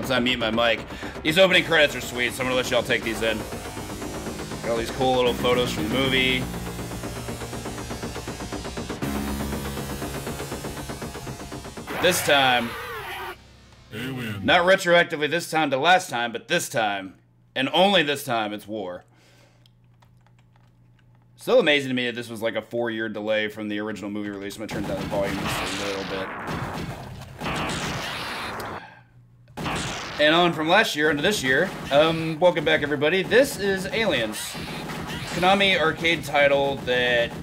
as I mute my mic. These opening credits are sweet, so I'm gonna let y'all take these in. Got all these cool little photos from the movie. This time, not retroactively this time to last time, but this time, and only this time, it's war. Still amazing to me that this was like a 4-year delay from the original movie release. I'm gonna turn down the volume just a little bit. And on from last year into this year, welcome back everybody. This is Aliens, Konami arcade title that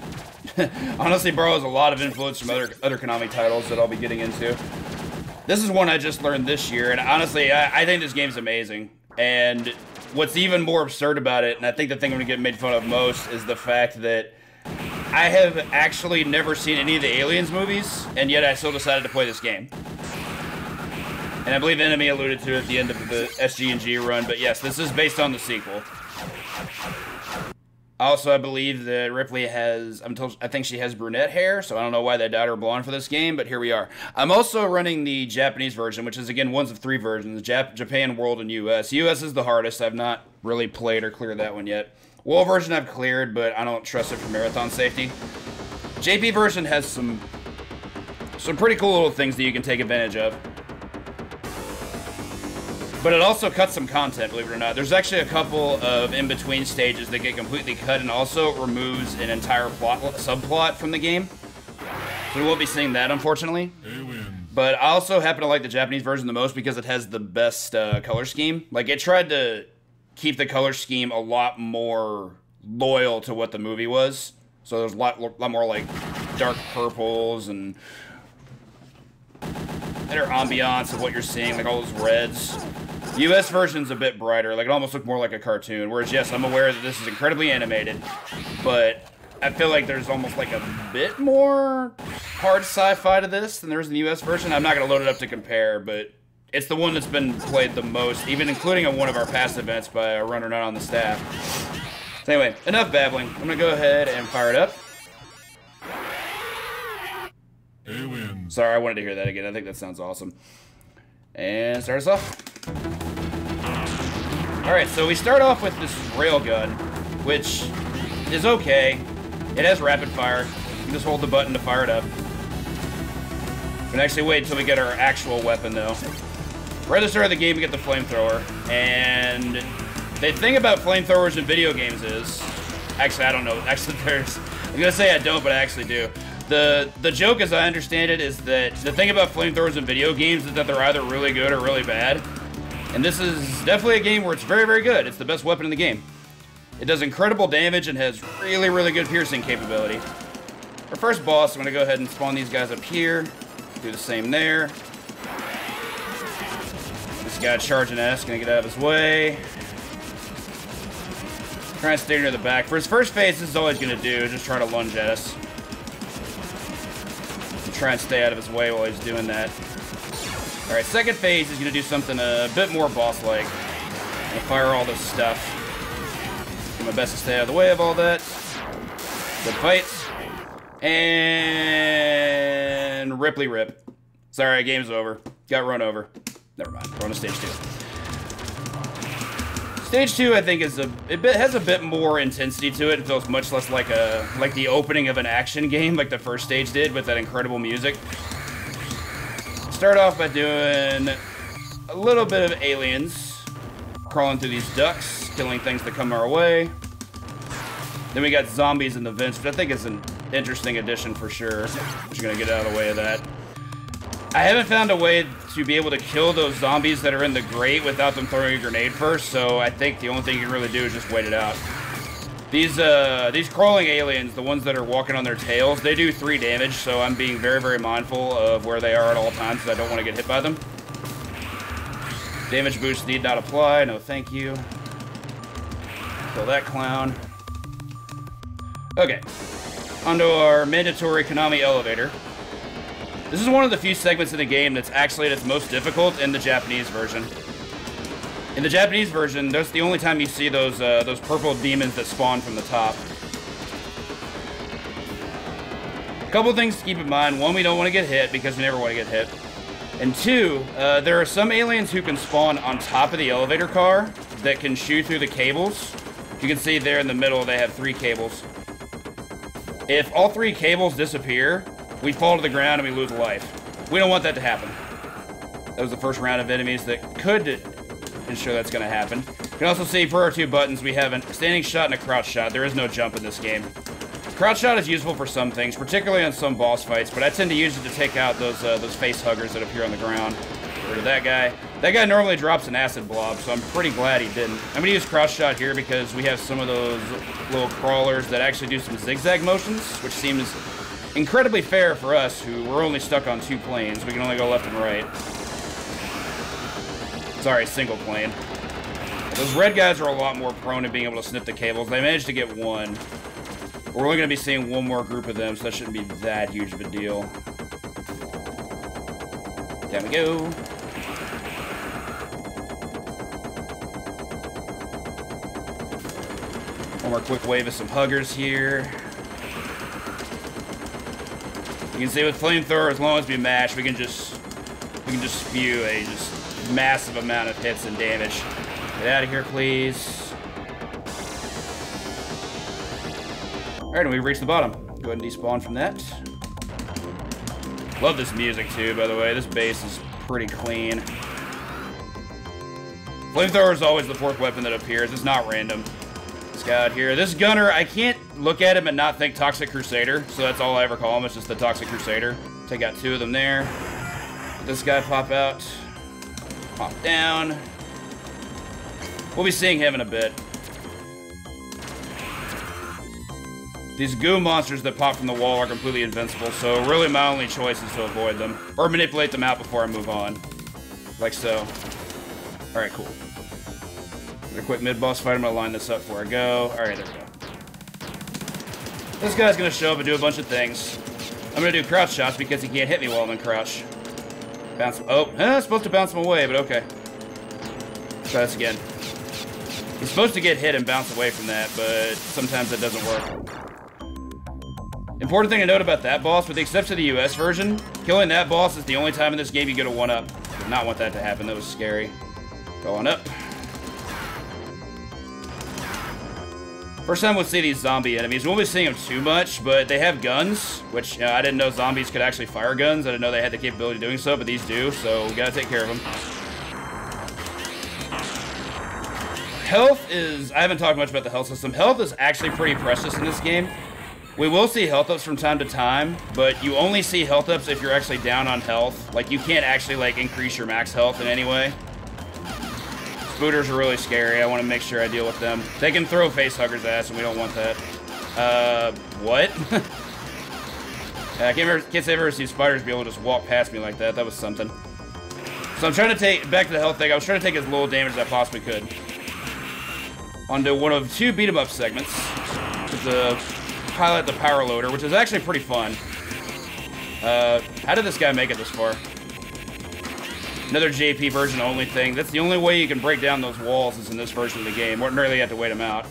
honestly borrows a lot of influence from other Konami titles that I'll be getting into. This is one I just learned this year, and honestly, I think this game's amazing. And what's even more absurd about it, and I think the thing I'm gonna get made fun of most, is the fact that I have actually never seen any of the Aliens movies, and yet I still decided to play this game. And I believe Enemy alluded to it at the end of the SG&G run, but yes, this is based on the sequel. Also, I believe that Ripley has, I think she has brunette hair, so I don't know why they dyed her blonde for this game, but here we are. I'm also running the Japanese version, which is, again, one of 3 versions, Japan, World, and US. US is the hardest. I've not really played or cleared that one yet. World version I've cleared, but I don't trust it for marathon safety. JP version has some pretty cool little things that you can take advantage of. But it also cuts some content, believe it or not. There's actually a couple of in-between stages that get completely cut, and also removes an entire subplot from the game. So we won't be seeing that, unfortunately. But I also happen to like the Japanese version the most because it has the best color scheme. Like, it tried to keep the color scheme a lot more loyal to what the movie was. So there's a lot more, like, dark purples and better ambiance of what you're seeing, like all those reds. US version's a bit brighter, like it almost looked more like a cartoon, whereas yes, I'm aware that this is incredibly animated, but I feel like there's almost like a bit more hard sci-fi to this than there is in the US version. I'm not going to load it up to compare, but it's the one that's been played the most, even including on one of our past events by a runner not on the staff. So anyway, enough babbling. I'm going to go ahead and fire it up. Aliens. Sorry, I wanted to hear that again. I think that sounds awesome. And start us off. Alright, so we start off with this railgun, which is okay. It has rapid fire. You can just hold the button to fire it up. We can actually wait until we get our actual weapon, though. Right at the start of the game, we get the flamethrower. And the thing about flamethrowers in video games is... Actually, I don't know. Actually, I'm going to say I don't, but I actually do. The joke, as I understand it, is that the thing about flamethrowers in video games is that they're either really good or really bad. And this is definitely a game where it's very, very good. It's the best weapon in the game. It does incredible damage and has really, really good piercing capability. Our first boss, I'm going to go ahead and spawn these guys up here. Do the same there. This guy charging S, going to get out of his way. Try and stay near the back. For his first phase, this is all he's going to do, is just try to lunge at us. Try and stay out of his way while he's doing that. Alright, second phase is going to do something a bit more boss-like. I'm going to fire all this stuff. Do my best to stay out of the way of all that. Good fights. And... Ripley rip. Sorry, game's over. Got run over. Never mind. We're on to stage 2. Stage 2, I think, is has a bit more intensity to it. It feels much less like the opening of an action game, like the first stage did, with that incredible music. Start off by doing a little bit of aliens, crawling through these ducts, killing things that come our way. Then we got zombies in the vents, which I think is an interesting addition for sure. Just gonna get out of the way of that. I haven't found a way to be able to kill those zombies that are in the grate without them throwing a grenade first, so I think the only thing you can really do is just wait it out. These crawling aliens, the ones that are walking on their tails, they do 3 damage, so I'm being very, very mindful of where they are at all times because I don't want to get hit by them. Damage boost need not apply, no thank you. Kill that clown. Okay, onto our mandatory Konami elevator. This is one of the few segments in the game that's actually at its most difficult in the Japanese version. In the Japanese version, that's the only time you see those purple demons that spawn from the top. A couple things to keep in mind. One, we don't want to get hit because we never want to get hit. And 2, there are some aliens who can spawn on top of the elevator car that can shoot through the cables. You can see there in the middle, they have 3 cables. If all 3 cables disappear, we fall to the ground and we lose a life. We don't want that to happen. That was the first round of enemies that could ensure that's going to happen. You can also see for our 2 buttons, we have a standing shot and a crouch shot. There is no jump in this game. Crouch shot is useful for some things, particularly on some boss fights, but I tend to use it to take out those face huggers that appear on the ground. Get rid of that guy. That guy normally drops an acid blob, so I'm pretty glad he didn't. I'm going to use crouch shot here because we have some of those little crawlers that actually do some zigzag motions, which seems incredibly fair for us, who we're only stuck on 2 planes. We can only go left and right. Sorry, single plane. Those red guys are a lot more prone to being able to snip the cables. They managed to get 1. We're only going to be seeing 1 more group of them, so that shouldn't be that huge of a deal. Down we go. One more quick wave of some huggers here. You can see with flamethrower, as long as we mash, we can just spew a massive amount of hits and damage. Get out of here, please. Alright, and we've reached the bottom. Go ahead and despawn from that. Love this music too, by the way. This bass is pretty clean. Flamethrower is always the 4th weapon that appears. It's not random. This guy out here. This gunner, I can't look at him and not think Toxic Crusader, so that's all I ever call him. It's just the Toxic Crusader. Take out 2 of them there. This guy pop out. Pop down. We'll be seeing him in a bit. These goo monsters that pop from the wall are completely invincible, so really my only choice is to avoid them. Or manipulate them out before I move on. Like so. Alright, cool. Get a quick mid-boss fight. I'm gonna line this up before I go. Alright, there we go. This guy's gonna show up and do a bunch of things. I'm gonna do crouch shots because he can't hit me while I'm in crouch. Bounce him. Oh, I'm supposed to bounce him away, but okay. Try this again. He's supposed to get hit and bounce away from that, but sometimes that doesn't work. Important thing to note about that boss, with the exception of the US version, killing that boss is the only time in this game you get a 1-up. Did not want that to happen. That was scary. Go on up. First time we'll see these zombie enemies. We won't be seeing them too much, but they have guns, which I didn't know zombies could actually fire guns. I didn't know they had the capability of doing so, but these do, so we gotta take care of them. Health is... I haven't talked much about the health system. Health is actually pretty precious in this game. We will see health ups from time to time, but you only see health ups if you're actually down on health. Like, you can't actually, like, increase your max health in any way. Spooters are really scary. I want to make sure I deal with them. They can throw face huggers at us, and we don't want that. What? I can't say I've ever seen spiders be able to just walk past me like that. That was something. So I'm trying to take, back to the health thing, I was trying to take as little damage as I possibly could. Onto one of 2 beat-em-up segments. With the pilot the power loader, which is actually pretty fun. How did this guy make it this far? Another JP version only thing. That's the only way you can break down those walls is in this version of the game. Ordinarily you have to wait them out.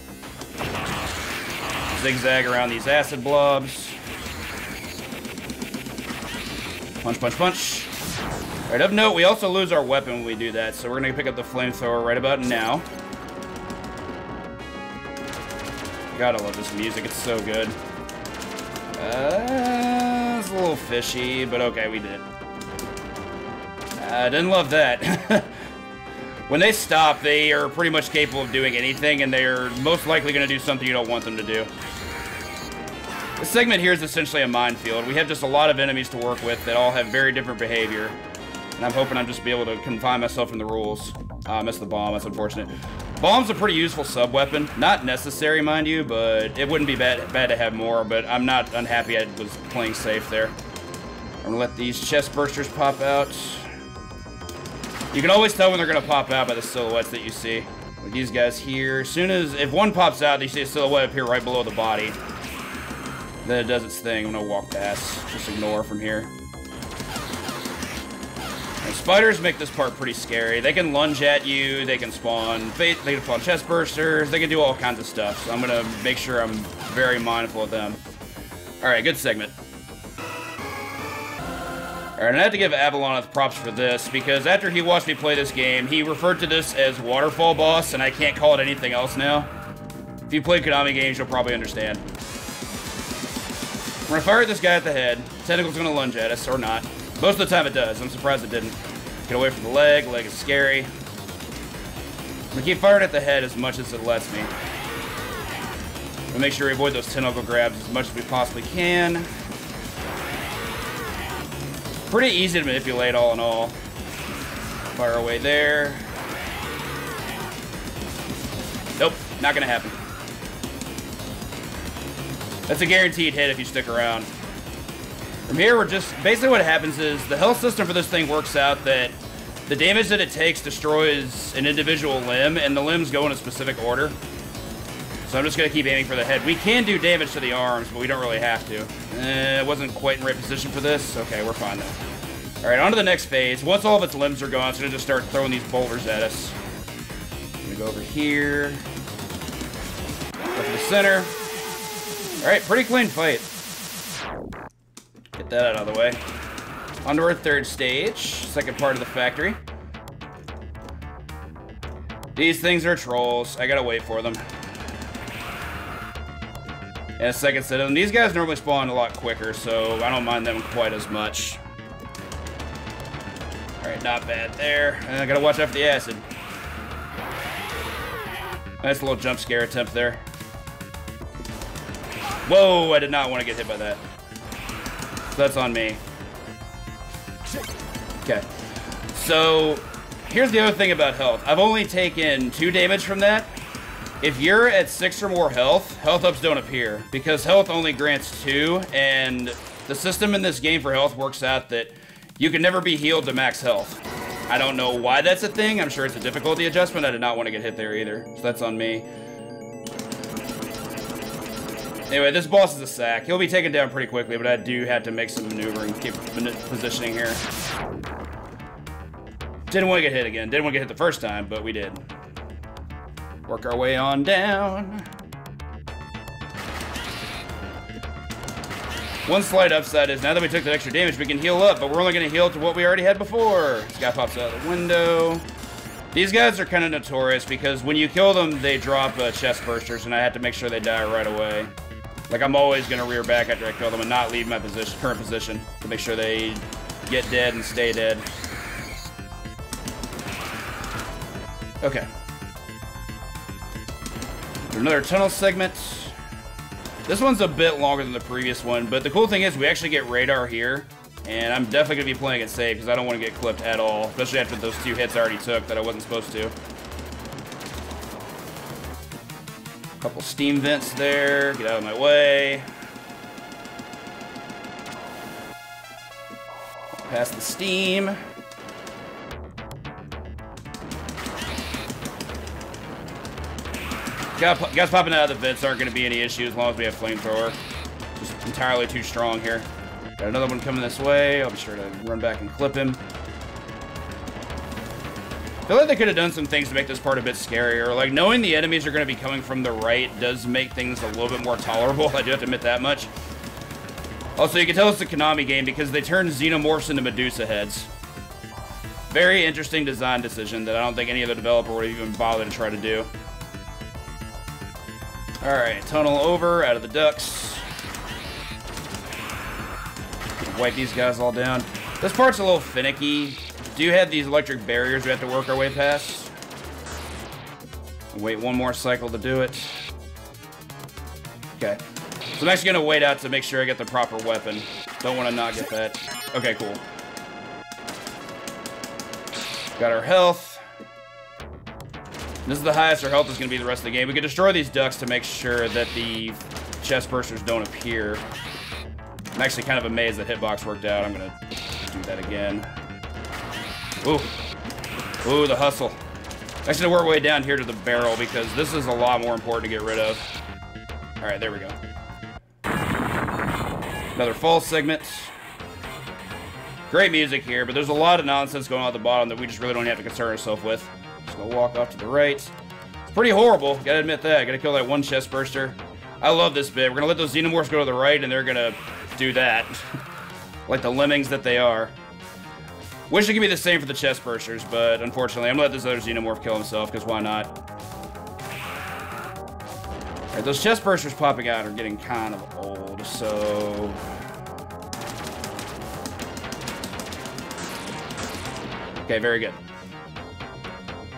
Zigzag around these acid blobs. Punch, punch, punch. Alright, of note, we also lose our weapon when we do that, so we're gonna pick up the flamethrower right about now. God, I love this music. It's so good. It's a little fishy, but okay, we did. I didn't love that. When they stop, they are pretty much capable of doing anything, and they're most likely going to do something you don't want them to do. This segment here is essentially a minefield. We have just a lot of enemies to work with that all have very different behavior. And I'm hoping I'm just be able to confine myself in the rules. I missed the bomb. That's unfortunate. Bomb's a pretty useful sub-weapon. Not necessary, mind you, but it wouldn't be bad to have more, but I'm not unhappy I was playing safe there. I'm going to let these chest bursters pop out. You can always tell when they're going to pop out by the silhouettes that you see. Like these guys here. As soon as, if one pops out, you see a silhouette up here right below the body. Then it does its thing. I'm going to walk past. Just ignore from here. And spiders make this part pretty scary. They can lunge at you. They can spawn. They can spawn chest bursters. They can do all kinds of stuff. So I'm going to make sure I'm very mindful of them. Alright, good segment. Alright, and I have to give Avaloneth props for this, because after he watched me play this game, he referred to this as Waterfall Boss, and I can't call it anything else now. If you play Konami games, you'll probably understand. We're gonna fire at this guy at the head. Tentacle's gonna lunge at us, or not. Most of the time it does. I'm surprised it didn't. Get away from the leg. Leg is scary. I'm gonna keep firing at the head as much as it lets me. We'll make sure we avoid those tentacle grabs as much as we possibly can. Pretty easy to manipulate all in all. Fire away there. Nope, not gonna happen. That's a guaranteed hit if you stick around. From here, we're just... Basically what happens is the health system for this thing works out that the damage that it takes destroys an individual limb, and the limbs go in a specific order. So I'm just going to keep aiming for the head. We can do damage to the arms, but we don't really have to. It wasn't quite in the right position for this. Okay, we're fine though. Alright, on to the next phase. Once all of its limbs are gone, it's going to just start throwing these boulders at us. I'm going to go over here. Go to the center. Alright, pretty clean fight. Get that out of the way. On to our third stage. Second part of the factory. These things are trolls. I gotta wait for them. And a second set of them. These guys normally spawn a lot quicker, so I don't mind them quite as much. Alright, not bad there. And I gotta watch out for the acid. Nice little jump scare attempt there. Whoa, I did not want to get hit by that. So that's on me. Okay. So, here's the other thing about health. I've only taken 2 damage from that. If you're at 6 or more health, health ups don't appear. Because health only grants 2, and the system in this game for health works out that you can never be healed to max health. I don't know why that's a thing. I'm sure it's a difficulty adjustment. I did not want to get hit there either. So that's on me. Anyway, this boss is a sack. He'll be taken down pretty quickly, but I do have to make some maneuvering, keep positioning here. Didn't want to get hit again. Didn't want to get hit the first time, but we did. Work our way on down. One slight upside is now that we took that extra damage, we can heal up, but we're only going to heal to what we already had before. This guy pops out of the window. These guys are kind of notorious because when you kill them, they drop chest bursters, and I have to make sure they die right away. Like, I'm always going to rear back after I kill them and not leave my current position to make sure they get dead and stay dead. Okay. Another tunnel segment. This one's a bit longer than the previous one, but the cool thing is we actually get radar here, and I'm definitely going to be playing it safe because I don't want to get clipped at all, especially after those 2 hits I already took that I wasn't supposed to. Couple steam vents there. Get out of my way. Past the steam. Guys popping out of the vents aren't going to be any issue as long as we have flamethrower. Just entirely too strong here. Got another one coming this way. I'll be sure to run back and clip him. I feel like they could have done some things to make this part a bit scarier. Like, knowing the enemies are going to be coming from the right does make things a little bit more tolerable. I do have to admit that much. Also, you can tell it's a Konami game because they turn xenomorphs into Medusa heads. Very interesting design decision that I don't think any other developer would even bother to try to do. Alright, tunnel over, out of the ducts. Wipe these guys all down. This part's a little finicky. Do have these electric barriers we have to work our way past. Wait one more cycle to do it. Okay. So I'm actually going to wait out to make sure I get the proper weapon. Don't want to not get that. Okay, cool. Got our health. This is the highest our health is going to be the rest of the game. We can destroy these ducts to make sure that the chest bursters don't appear. I'm actually kind of amazed that hitbox worked out. I'm going to do that again. Ooh. Ooh, the hustle. Actually, work our way down here to the barrel because this is a lot more important to get rid of. Alright, there we go. Another fall segment. Great music here, but there's a lot of nonsense going on at the bottom that we just really don't have to concern ourselves with. Just gonna walk off to the right. It's pretty horrible, gotta admit that. Gotta kill that one chest burster. I love this bit. We're gonna let those xenomorphs go to the right, and they're gonna do that. Like the lemmings that they are. Wish it could be the same for the chest bursters, but unfortunately, I'm gonna let this other Xenomorph kill himself, because why not? Alright, those chest bursters popping out are getting kind of old, so... Okay, very good.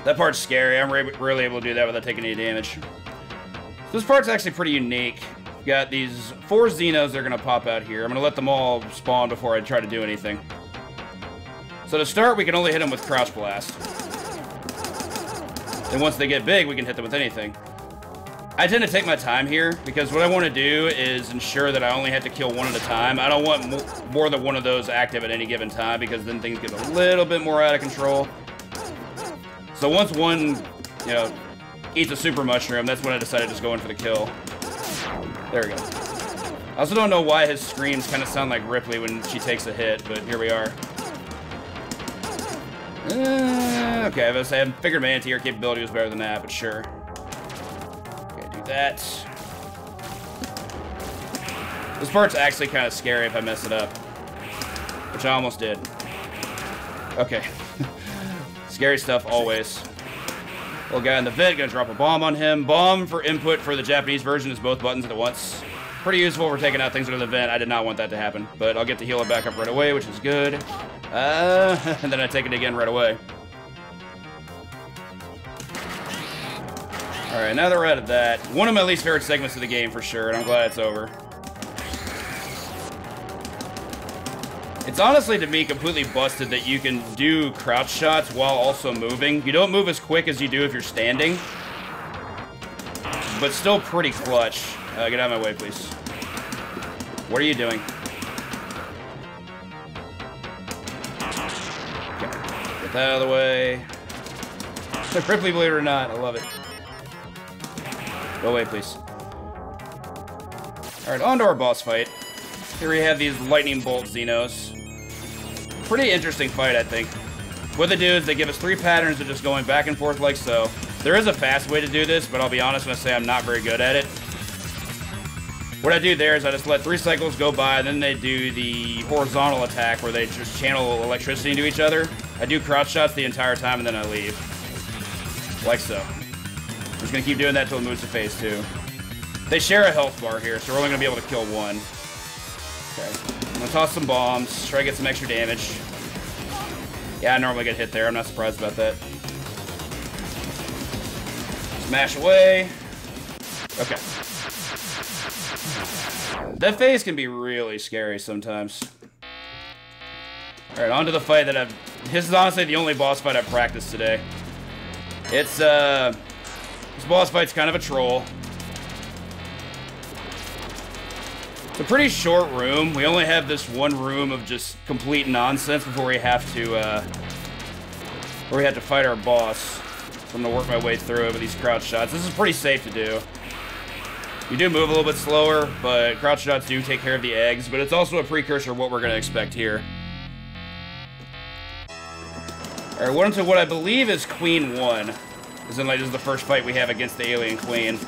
That part's scary. I'm rarely able to do that without taking any damage. This part's actually pretty unique. We've got these 4 Xenos that are going to pop out here. I'm going to let them all spawn before I try to do anything. So to start, we can only hit them with Crouch Blast. And once they get big, we can hit them with anything. I tend to take my time here, because what I want to do is ensure that I only have to kill one at a time. I don't want more than one of those active at any given time, because then things get a little bit more out of control. So once one, you know, eats a super mushroom, that's when I decided to just go in for the kill. There we go. I also don't know why his screams kind of sound like Ripley when she takes a hit, but here we are. Okay, I was saying, I figured my anti-air capability was better than that, but sure. Okay, do that. This part's actually kind of scary if I mess it up, which I almost did. Okay. Scary stuff always. Little guy in the vent, gonna drop a bomb on him. Bomb for input for the Japanese version is both buttons at once. Pretty useful for taking out things under the vent. I did not want that to happen, but I'll get the healer back up right away, which is good. And then I take it again right away. Alright, now that we're out of that, one of my least favorite segments of the game for sure, and I'm glad it's over. It's honestly, to me, completely busted that you can do crouch shots while also moving. You don't move as quick as you do if you're standing, but still pretty clutch. Get out of my way, please. What are you doing? Okay, get that out of the way. Ripley, believe it or not, I love it. Go away, please. Alright, on to our boss fight. Here we have these lightning bolt Xenos. Pretty interesting fight, I think. What they do is they give us 3 patterns of just going back and forth like so. There is a fast way to do this, but I'll be honest when I say I'm not very good at it. What I do there is I just let 3 cycles go by, and then they do the horizontal attack where they just channel electricity into each other. I do crouch shots the entire time, and then I leave. Like so. I'm just going to keep doing that until it moves to phase 2. They share a health bar here, so we're only going to be able to kill 1. Okay. I'm going to toss some bombs, try to get some extra damage. Yeah, I normally get hit there. I'm not surprised about that. Smash away. Okay. That phase can be really scary sometimes. Alright, on to the fight that I've... This is honestly the only boss fight I've practiced today. It's, this boss fight's kind of a troll. It's a pretty short room. We only have this one room of just complete nonsense before we have to, fight our boss. So I'm gonna work my way through it with these crouch shots. This is pretty safe to do. You do move a little bit slower, but crouch shots do take care of the eggs, but it's also a precursor of what we're gonna expect here. Alright, we're into what I believe is Queen 1. As in, like, this is the first fight we have against the alien queen.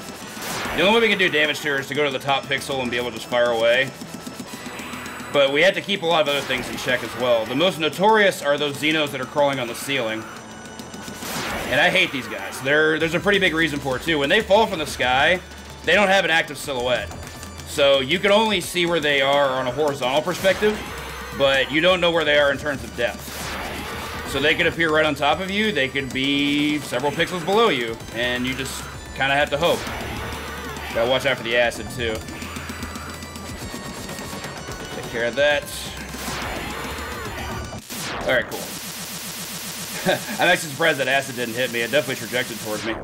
The only way we can do damage to her is to go to the top pixel and be able to just fire away. But we had to keep a lot of other things in check as well. The most notorious are those Xenos that are crawling on the ceiling. And I hate these guys. There's a pretty big reason for it, too. When they fall from the sky, they don't have an active silhouette. So you can only see where they are on a horizontal perspective, but you don't know where they are in terms of depth. So they could appear right on top of you, they could be several pixels below you, and you just kind of have to hope. Gotta watch out for the acid, too. Take care of that. Alright, cool. I'm actually surprised that acid didn't hit me. It definitely trajected towards me.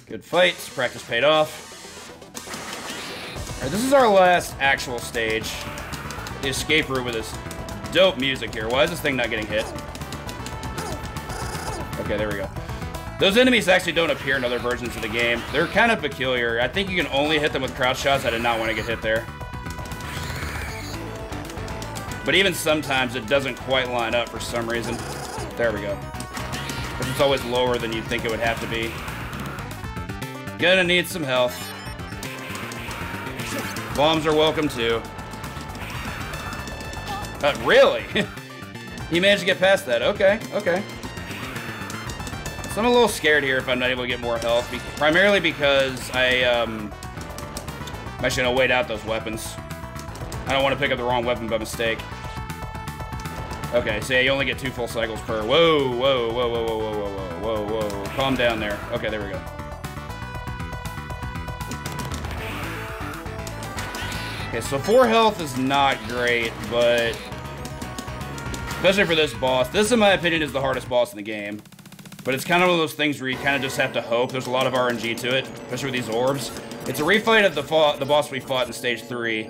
Good fight. Practice paid off. Alright, this is our last actual stage. The escape route with this dope music here. Why is this thing not getting hit? Okay, there we go. Those enemies actually don't appear in other versions of the game. They're kind of peculiar. I think you can only hit them with crouch shots. I did not want to get hit there. But even sometimes it doesn't quite line up for some reason. There we go. But it's always lower than you'd think it would have to be. Gonna need some health. Bombs are welcome too. Really? He managed to get past that. Okay, okay. So I'm a little scared here if I'm not able to get more health, primarily because I'm actually gonna wait out those weapons. I don't want to pick up the wrong weapon by mistake. Okay, so yeah, you only get 2 full cycles per. Whoa, whoa, whoa, whoa, whoa, whoa, whoa, whoa, whoa. Calm down there. Okay, there we go. Okay, so 4 health is not great, but especially for this boss. This, in my opinion, is the hardest boss in the game. But it's kind of one of those things where you kind of just have to hope. There's a lot of RNG to it, especially with these orbs. It's a refight of the boss we fought in Stage 3.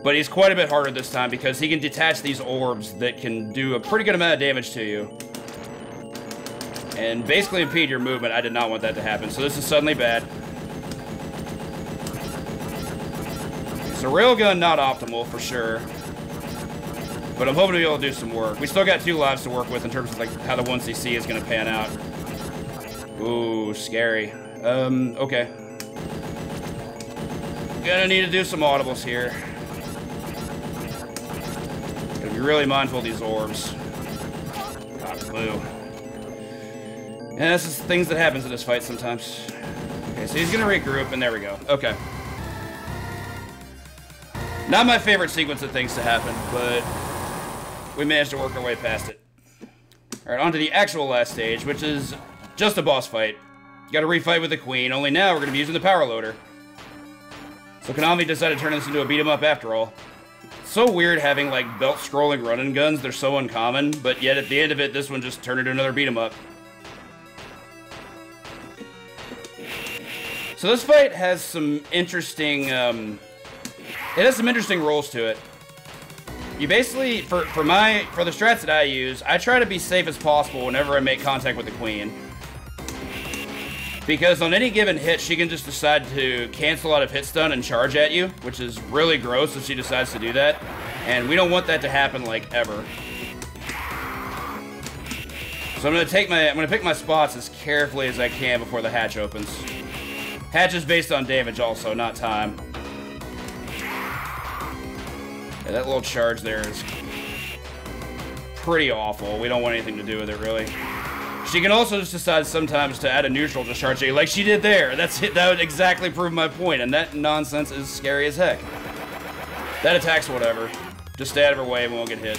But he's quite a bit harder this time because he can detach these orbs that can do a pretty good amount of damage to you. And basically impede your movement. I did not want that to happen, so this is suddenly bad. So railgun, not optimal for sure. But I'm hoping to be able to do some work. We still got 2 lives to work with in terms of like how the 1cc is going to pan out. Ooh, scary. Okay. Gonna need to do some audibles here. Gotta be really mindful of these orbs. God, blue. And this is things that happens in this fight sometimes. Okay, so he's gonna regroup, and there we go. Okay. Not my favorite sequence of things to happen, but we managed to work our way past it. Alright, on to the actual last stage, which is just a boss fight. You gotta refight with the Queen, only now we're gonna be using the power loader. So Konami decided to turn this into a beat-em-up after all. It's so weird having, like, belt-scrolling run-and guns. They're so uncommon, but yet at the end of it, this one just turned into another beat-em-up. So this fight has some interesting, it has some interesting roles to it. You basically, for the strats that I use, I try to be safe as possible whenever I make contact with the Queen. Because on any given hit, she can just decide to cancel out of hit stun and charge at you, which is really gross if she decides to do that. And we don't want that to happen, like, ever. So I'm gonna pick my spots as carefully as I can before the hatch opens. Hatch is based on damage also, not time. Yeah, that little charge there is pretty awful. We don't want anything to do with it, really. She can also just decide sometimes to add a neutral to charge you, like she did there. That would exactly prove my point, and that nonsense is scary as heck. That attack's whatever. Just stay out of her way and we won't get hit.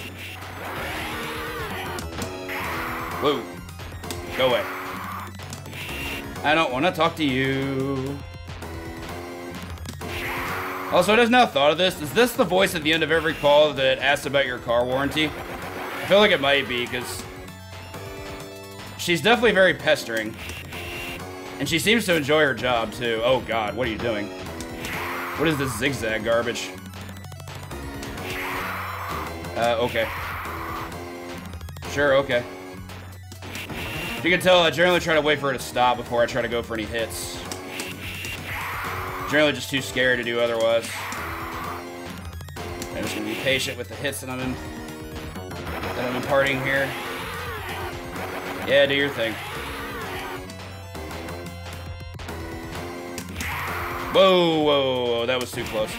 Whoa. Go away. I don't want to talk to you. Also, I just now thought of this. Is this the voice at the end of every call that asks about your car warranty? I feel like it might be, because she's definitely very pestering. And she seems to enjoy her job, too. Oh, God, what are you doing? What is this zigzag garbage? Okay. Sure, okay. You can tell I generally try to wait for her to stop before I try to go for any hits. Generally just too scared to do otherwise. I'm just gonna be patient with the hits that I'm imparting here. Yeah, do your thing. Whoa, whoa, whoa, that was too close.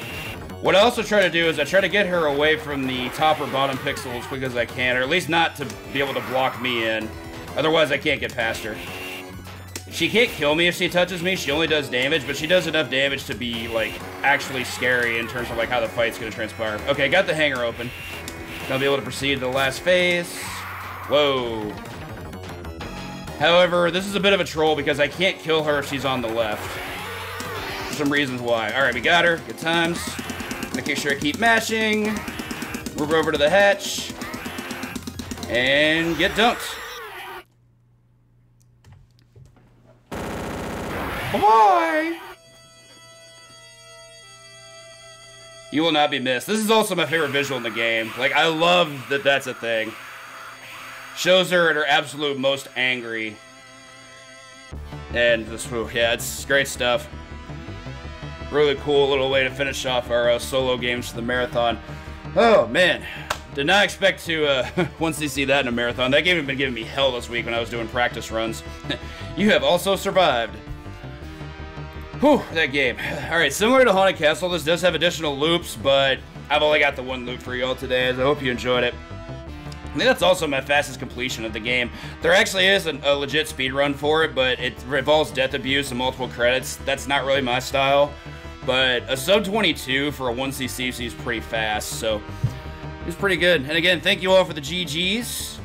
What I also try to do is I try to get her away from the top or bottom pixel as quick as I can, or at least not to be able to block me in. Otherwise, I can't get past her. She can't kill me if she touches me. She only does damage, but she does enough damage to be, like, actually scary in terms of, like, how the fight's gonna transpire. Okay, got the hangar open. Gonna be able to proceed to the last phase. Whoa. However, this is a bit of a troll because I can't kill her if she's on the left. For some reasons why. Alright, we got her. Good times. Making sure I keep mashing. Move over to the hatch. And get dunked. Bye! You will not be missed. This is also my favorite visual in the game. Like, I love that that's a thing. Shows her at her absolute most angry. And this, yeah, it's great stuff. Really cool little way to finish off our solo games for the marathon. Oh, man. Did not expect to, once you see that in a marathon. That game had been giving me hell this week when I was doing practice runs. You have also survived. Whew, that game. Alright, similar to Haunted Castle, this does have additional loops, but I've only got the one loop for y'all today, so I hope you enjoyed it. I think that's also my fastest completion of the game. There actually is a legit speed run for it, but it involves death abuse and multiple credits. That's not really my style. But a sub 22 for a 1cc is pretty fast, so it's pretty good. And again, thank you all for the GGs.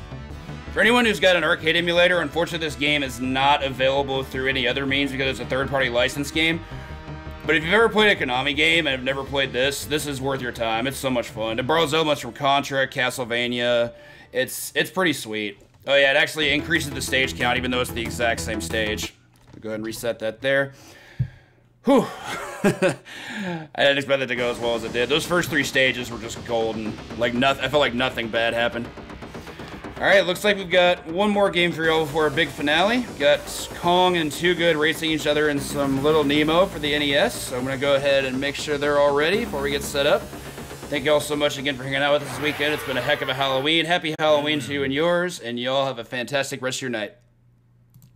For anyone who's got an arcade emulator, unfortunately this game is not available through any other means because it's a third-party licensed game. But if you've ever played a Konami game and have never played this is worth your time. It's so much fun. It borrows elements from Contra, Castlevania. It's pretty sweet. Oh yeah, it actually increases the stage count even though it's the exact same stage. Go ahead and reset that there. Whew. I didn't expect it to go as well as it did. Those first 3 stages were just golden. Like nothing. I felt like nothing bad happened. Alright, looks like we've got one more game for y'all before our big finale. We've got Kong and Too Good racing each other in some Little Nemo for the NES. So I'm going to go ahead and make sure they're all ready before we get set up. Thank y'all so much again for hanging out with us this weekend. It's been a heck of a Halloween. Happy Halloween to you and yours, and y'all have a fantastic rest of your night.